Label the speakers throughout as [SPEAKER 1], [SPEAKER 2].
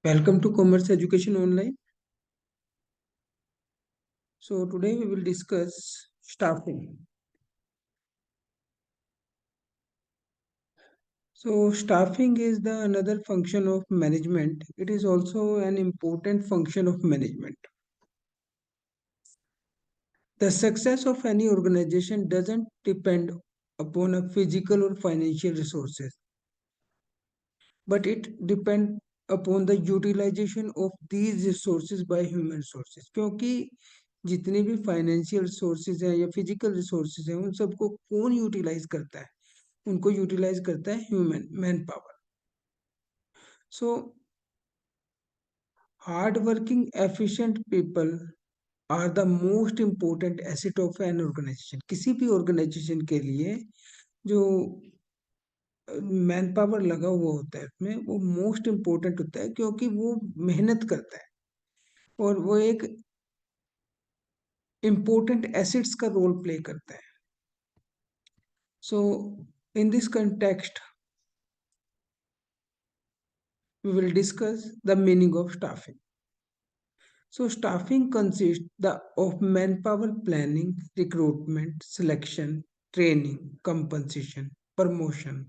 [SPEAKER 1] Welcome to Commerce Education Online. So today we will discuss staffing. So staffing is the another function of management. It is also an important function of management. The success of any organization doesn't depend upon a physical or financial resources, but it depends upon the utilization of these resources by human resources. क्योंकि जितने भी financial resources हैं या physical resources हैं उन सबको कौन utilise करता है? उनको यूटिलाइज करता है human man power. So hard working efficient people are the most important asset of an organization. किसी भी ऑर्गेनाइजेशन के लिए जो मैन पावर लगा हुआ होता है उसमें वो मोस्ट इम्पोर्टेंट होता है क्योंकि वो मेहनत करता है और वो एक इम्पोर्टेंट एसेट्स का रोल प्ले करता है. So in this context we will discuss the meaning of staffing. So staffing consists of manpower planning, recruitment, selection, training, compensation, promotion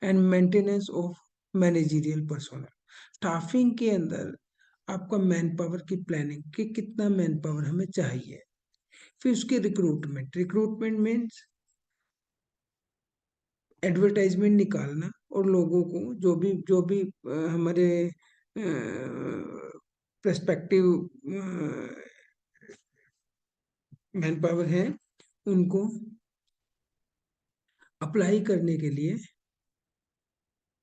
[SPEAKER 1] and maintenance of managerial personnel. Staffing के अंदर आपका man power की planning कि कितना man power हमें चाहिए, फिर उसकी रिक्रूटमेंट मीन्स एडवर्टाइजमेंट निकालना और लोगों को जो भी हमारे प्रस्पेक्टिव मैन पावर है उनको अप्लाई करने के लिए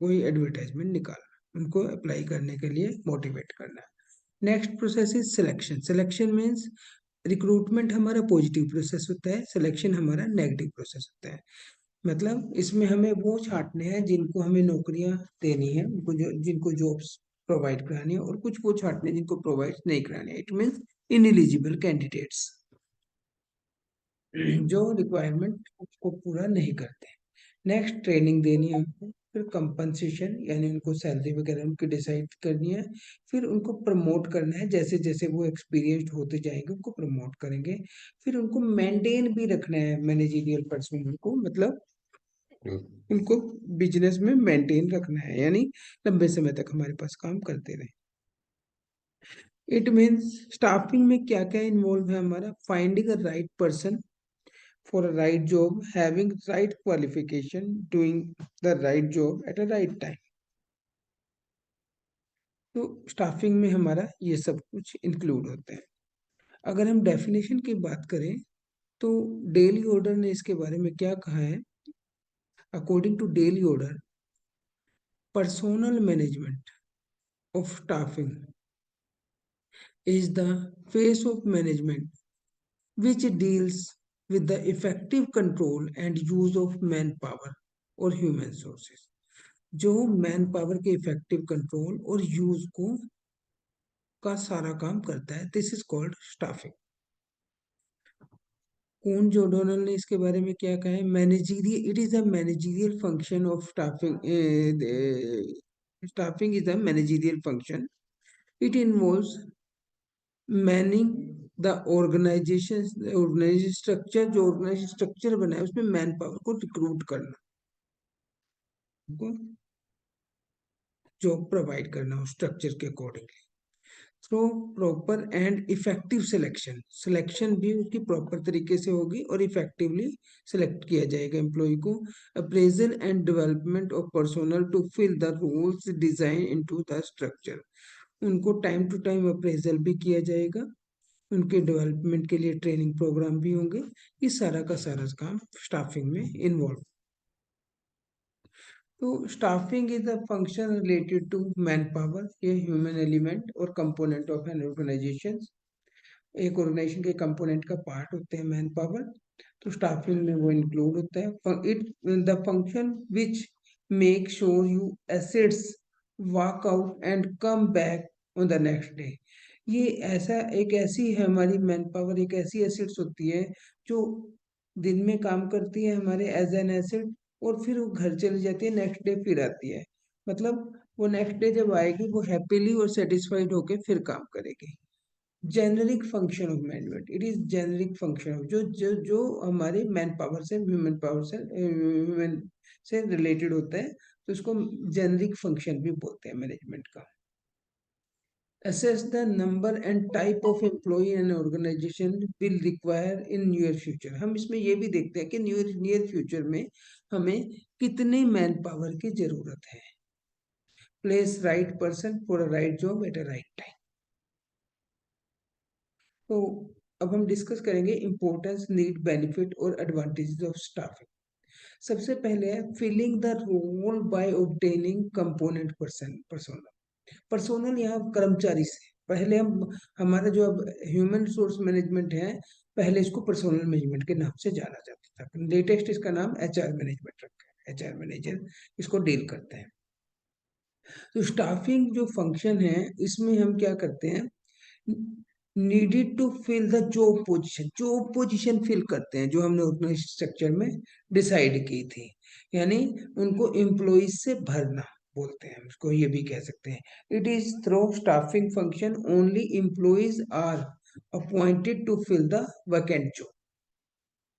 [SPEAKER 1] कोई एडवर्टाइजमेंट निकालना, उनको अप्लाई करने के लिए मोटिवेट करना. Next process is selection. Selection means recruitment हमारा पॉजिटिव प्रोसेस होता है, सिलेक्शन हमारा नेगेटिव प्रोसेस होता है. मतलब इसमें हमें वो छांटने हैं जिनको हमें नौकरियां देनी है, उनको जिनको जॉब्स प्रोवाइड करानी है, और कुछ वो छांटने हैं जिनको प्रोवाइड नहीं करानी है. इट मीन्स इनएलिजिबल कैंडिडेट्स जो रिक्वायरमेंट को पूरा नहीं करते. नेक्स्ट ट्रेनिंग देनी है उनको, फिर कंपनसेशन यानी उनको सैलरी वगैरह उनकी डिसाइड करनी है, फिर उनको प्रमोट करना है. जैसे जैसे वो एक्सपीरियंस्ड होते जाएंगे उनको प्रमोट करेंगे. फिर उनको मेंटेन भी रखना है मैनेजरियल पर्सन को, मतलब उनको बिजनेस में मेंटेन रखना है यानी लंबे समय तक हमारे पास काम करते रहे. इट मीन्स स्टाफिंग में क्या क्या इन्वॉल्व है हमारा? Finding a right person for a right job, having right qualification, doing the right job at a right time. तो स्टाफिंग में हमारा ये सब कुछ इंक्लूड होता है. अगर हम डेफिनेशन की बात करें तो डेली ऑर्डर ने इसके बारे में क्या कहा है? According to daily order, personnel management of staffing is the phase of management which deals with the effective control and use of manpower or human sources. जो मैन पावर के इफेक्टिव कंट्रोल और यूज को का सारा काम करता है, this is called staffing. कौन जोडोनल ने इसके बारे में क्या कहा है? Managerial, it is a managerial function of staffing. Staffing is a managerial function. It involves manning the organization structure. जो ऑर्गेनाइजेशन स्ट्रक्चर बना है उसमें मैन पावर को रिक्रूट करना, जॉब प्रोवाइड करना उस स्ट्रक्चर के according. Through proper and effective selection, selection भी उसकी प्रॉपर तरीके से होगी और इफेक्टिवली सिलेक्ट किया जाएगा एम्प्लॉय को. Appraisal and development of personnel to fill the roles design into the structure. उनको टाइम टू टाइम अप्रेजल भी किया जाएगा, उनके डेवलपमेंट के लिए ट्रेनिंग प्रोग्राम भी होंगे. इस सारा का सारा काम स्टाफिंग में इन्वॉल्व. तो staffing is a function related to man power, ये ह्यूमन एलिमेंट और कंपोनेंट ऑफ एन ऑर्गेनाइजेशन. एक ऑर्गेनाइजेशन के कंपोनेंट का पार्ट होते हैं मैन पावर, तो स्टाफिंग में वो इंक्लूड होता है. It the function which make sure you assets walk out and come back on the next day. ये ऐसा एक ऐसी है हमारी मैन पावर, एक ऐसी एसेट्स होती है जो दिन में काम करती है हमारे एज एन एसेट, और फिर वो घर चली जाती है, नेक्स्ट डे फिर आती है. मतलब वो नेक्स्ट डे जब आएगी वो हैप्पीली और सेटिस्फाइड होके फिर काम करेगी। Generic function of management, it is generic function of जो जो जो हमारे मैन पावर से ह्यूमन पावर से ह्यूमन से रिलेटेड होता है, तो उसको जेनरिक फंक्शन भी बोलते हैं मैनेजमेंट का। assess the number and type of employee an organization will require in near future। हम इसमें ये भी देखते हैं कि नियर फ्यूचर में हमें कितने मैन पावर की जरूरत है। Place right person for a right job at a right time. तो अब हम डिस्कस करेंगे इंपॉर्टेंस, नीड, बेनिफिट और एडवांटेजेस ऑफ स्टाफिंग। सबसे पहले है filling the role by obtaining component personnel. Personnel यहाँ कर्मचारी से पहले हम, हमारा जो अब ह्यूमन रिसोर्स मैनेजमेंट है, पहले इसको पर्सोनल मैनेजमेंट के नाम से जाना जाता था। लेटेस्ट इसका नाम एचआर मैनेजमेंट रखा है, एचआर मैनेजर इसको डील करते हैं। तो स्टाफिंग जो फंक्शन है इसमें हम क्या करते हैं, needed to fill the job position fill करते हैं जो हमने ऑर्गेनाइजेशन स्ट्रक्चर में डिसाइड की थी, यानी उनको एम्प्लॉइज से भरना बोलते हैं, उसको ये भी कह सकते हैं। It is through staffing function only employees are appointed to fill the vacant job.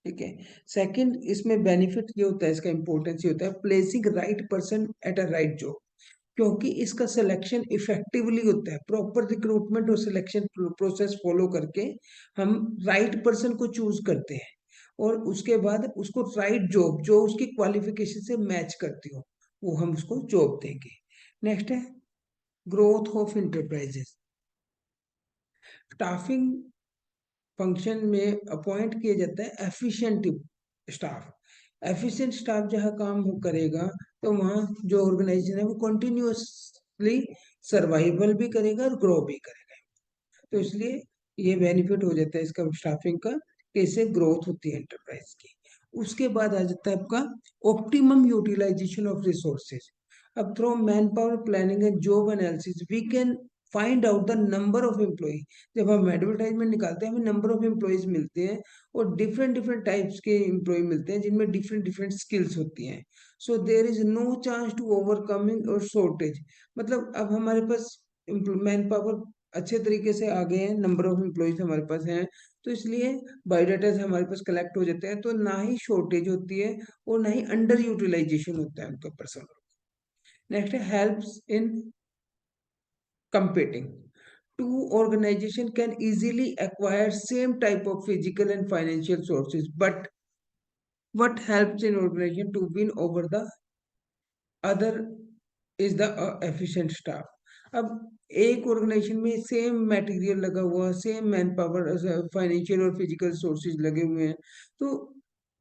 [SPEAKER 1] ठीक है। सेकंड, इसमें बेनिफिट ये होता है, इसका इंपॉर्टेंस ये होता है, placing right person at a right job. क्योंकि इसका सिलेक्शन इफेक्टिवली होता है, प्रॉपर रिक्रूटमेंट और सिलेक्शन प्रोसेस फॉलो करके हम राइट पर्सन को चूज करते हैं और उसके बाद उसको राइट जॉब जो उसकी क्वालिफिकेशन से मैच करती हो वो हम उसको जॉब देंगे। नेक्स्ट है growth of enterprises. Staffing function में अपॉइंट किया जाता है एफिशिएंट स्टाफ। एफिशिएंट स्टाफ जहाँ काम वो करेगा तो वहाँ जो ऑर्गेनाइजेशन है वो कंटिन्यूअसली सर्वाइवल भी करेगा और ग्रो भी करेगा। तो इसलिए ये बेनिफिट हो जाता है इसका स्टाफिंग का, कि इससे ग्रोथ होती है एंटरप्राइज की। उसके बाद आ जाता है आपका ऑप्टिमम यूटिलाइजेशन ऑफ रिसोर्सेज। अब through man power planning and job analysis we can find out the number of employ. जब हम एडवर्टाइजमेंट निकालते हैं हमें नंबर ऑफ एम्प्लॉयज मिलते हैं और डिफरेंट डिफरेंट टाइप्स के एम्प्लॉय मिलते हैं जिनमें डिफरेंट डिफरेंट स्किल्स होती हैं। So there is no chance to overcoming और शॉर्टेज। मतलब अब हमारे पास मैन पावर अच्छे तरीके से आ गए हैं, नंबर ऑफ एम्प्लॉयज हमारे पास हैं, तो इसलिए बायोडाटा हमारे पास कलेक्ट हो जाते हैं, तो ना ही शॉर्टेज होती है और ना ही अंडर यूटिलाइजेशन होता है उनका पर्सन। नेक्स्ट है helps in competing. Two organization can easily acquire same type of physical and financial sources, but what helps in organization to win over the other is the efficient staff। अब एक organisation में same material लगा हुआ, same man power, financial और physical sources लगे हुए हैं, तो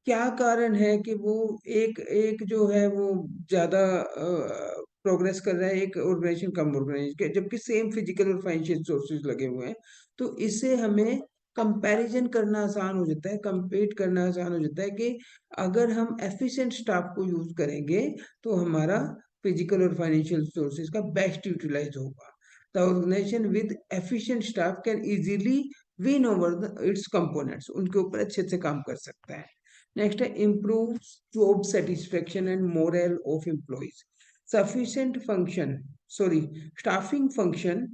[SPEAKER 1] क्या कारण है कि वो एक एक जो है वो ज्यादा प्रोग्रेस कर रहा है, एक ऑर्गेनाइजेशन कम ऑर्गेनाइजेशन के, जबकि सेम फिजिकल और फाइनेंशियल सोर्सेज लगे हुए हैं। तो इससे हमें कंपैरिजन करना आसान हो जाता है, कंपीट करना आसान हो जाता है कि अगर हम एफिशिएंट स्टाफ को यूज करेंगे तो हमारा फिजिकल और फाइनेंशियल सोर्सेज का बेस्ट यूटिलाइज होगा। The organization with efficient staff can easily win over its components, उनके ऊपर अच्छे से काम कर सकता है। नेक्स्ट है improve job satisfaction and moral of employees. Sufficient function, sorry, staffing function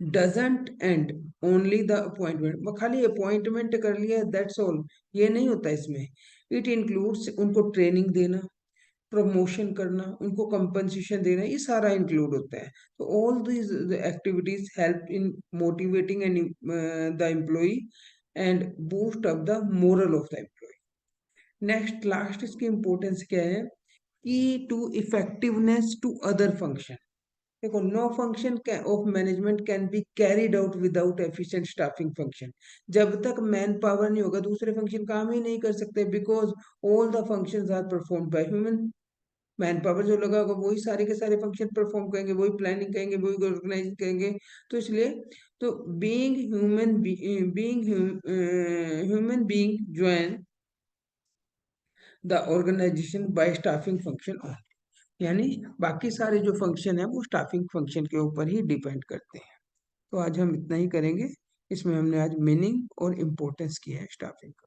[SPEAKER 1] doesn't and only the appointment. वो खाली अपॉइंटमेंट कर लिया दैट्स ऑल, ये नहीं होता इसमें। इट इंक्लूड्स उनको ट्रेनिंग देना, प्रमोशन करना, उनको कंपनसेशन देना, ये सारा इंक्लूड होता है। तो all these activities help in motivating and the employ and boost up the moral of the employ. Next last इसकी इंपॉर्टेंस क्या है, key to effectiveness to other function. देखो no function of management can be carried out without efficient staffing function. जब तक man power नहीं होगा दूसरे function काम ही नहीं कर सकते, because all the functions are performed by human. Man power जो लगा होगा वही सारे के सारे फंक्शन परफॉर्म करेंगे, वही प्लानिंग करेंगे, वही ऑर्गेनाइज करेंगे। तो इसलिए तो being human being join the organization by staffing function, यानी बाकी सारे जो फंक्शन है वो स्टाफिंग फंक्शन के ऊपर ही डिपेंड करते हैं। तो आज हम इतना ही करेंगे, इसमें हमने आज मीनिंग और इम्पोर्टेंस की है स्टाफिंग का।